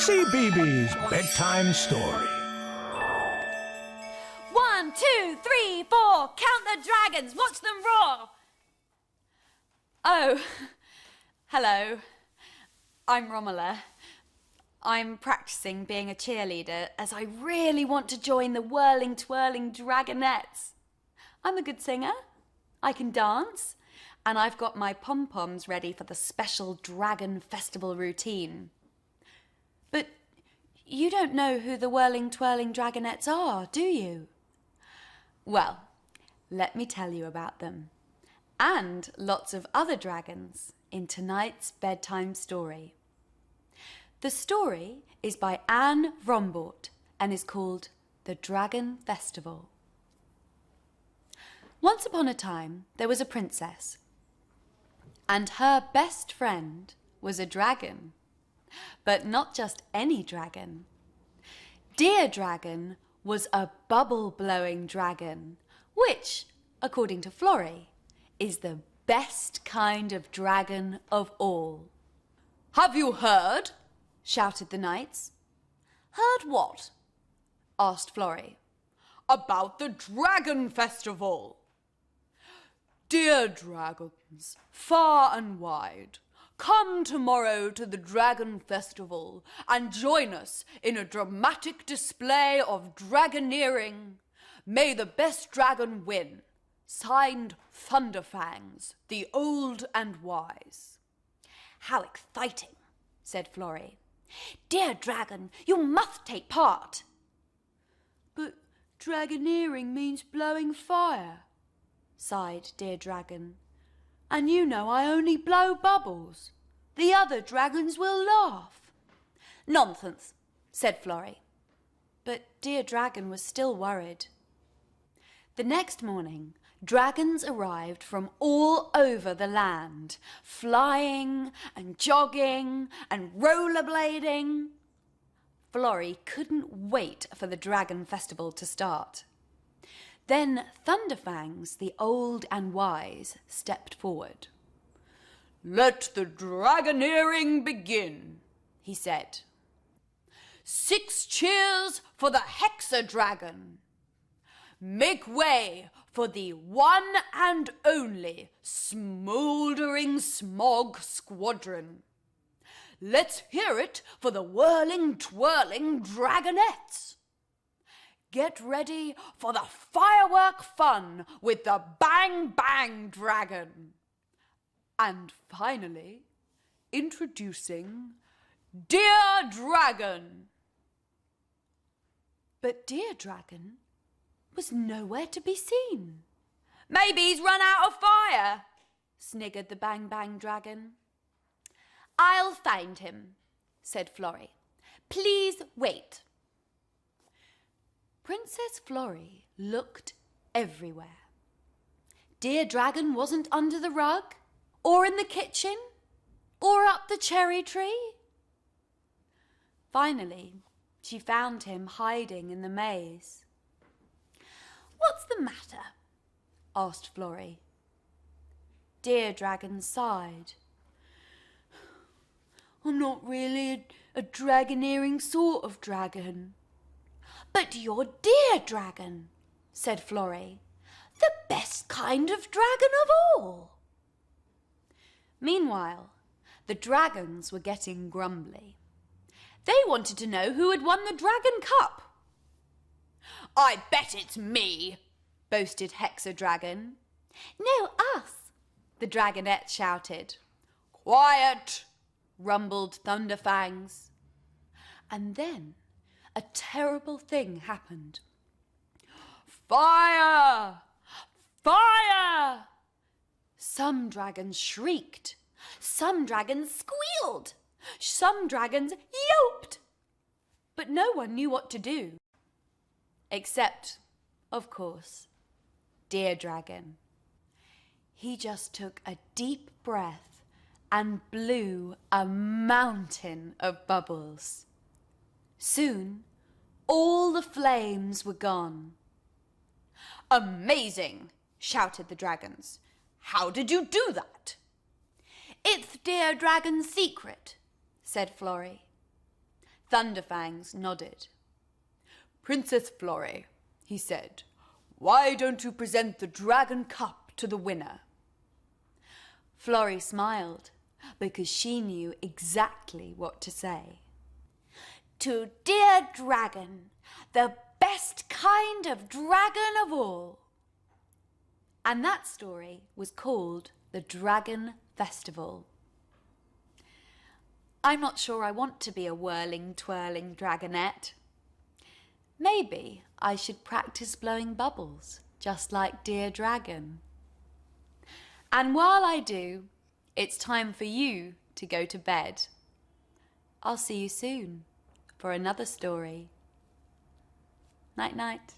Cbeebies Bedtime Story. 1, 2, 3, 4. Count the dragons. Watch them roar. Oh, hello. I'm Romola. I'm practicing being a cheerleader as I really want to join the whirling, twirling dragonettes. I'm a good singer. I can dance. And I've got my pom-poms ready for the special Dragon Festival routine. But you don't know who the whirling, twirling dragonettes are, do you? Well, let me tell you about them. And lots of other dragons in tonight's bedtime story. The story is by Vrombaut and is called The Dragon Festival. Once upon a time, there was a princess, and her best friend was a dragon. But not just any dragon. Dear Dragon was a bubble-blowing dragon, which, according to Florrie, is the best kind of dragon of all. "Have you heard?" shouted the knights. "Heard what?" asked Florrie. "About the Dragon Festival. Dear dragons, far and wide, come tomorrow to the Dragon Festival and join us in a dramatic display of dragoneering. May the best dragon win. Signed, Thunderfangs, the old and wise." "How exciting," said Florrie. "Dear dragon, you must take part." "But dragoneering means blowing fire," sighed Dear Dragon. "And you know I only blow bubbles. The other dragons will laugh." "Nonsense," said Florrie. But Dear Dragon was still worried. The next morning, dragons arrived from all over the land, flying and jogging and rollerblading. Florrie couldn't wait for the Dragon Festival to start. Then Thunderfangs, the old and wise, stepped forward. "Let the dragoneering begin," he said. "6 cheers for the Hexadragon. Make way for the one and only Smouldering Smog Squadron. Let's hear it for the whirling, twirling dragonettes. Get ready for the firework fun with the Bang Bang Dragon. And finally, introducing Dear Dragon." But Dear Dragon was nowhere to be seen. "Maybe he's run out of fire," sniggered the Bang Bang Dragon. "I'll find him," said Florrie. "Please wait." Princess Florrie looked everywhere. Dear Dragon wasn't under the rug, or in the kitchen, or up the cherry tree. Finally, she found him hiding in the maze. "What's the matter?" asked Florrie. Dear Dragon sighed. "I'm not really a dragoneering sort of dragon." "But you're Dear Dragon," said Florrie. "The best kind of dragon of all." Meanwhile, the dragons were getting grumbly. They wanted to know who had won the Dragon Cup. "I bet it's me," boasted Hexadragon. "No, us," the dragonettes shouted. "Quiet," rumbled Thunderfangs. And then a terrible thing happened. "Fire! Fire!" Some dragons shrieked. Some dragons squealed. Some dragons yelped. But no one knew what to do. Except, of course, Dear Dragon. He just took a deep breath and blew a mountain of bubbles. Soon, all the flames were gone. "Amazing!" shouted the dragons. "How did you do that?" "It's Dear Dragon's secret," said Florrie. Thunderfangs nodded. Princess Florrie, he said, why don't you present the dragon cup to the winner? Florrie smiled because she knew exactly what to say. To dear dragon, the best kind of dragon of all. And that story was called The Dragon Festival. I'm not sure I want to be a whirling, twirling dragonette. Maybe I should practice blowing bubbles, just like dear dragon. And while I do, it's time for you to go to bed. I'll see you soon for another story. Night-night.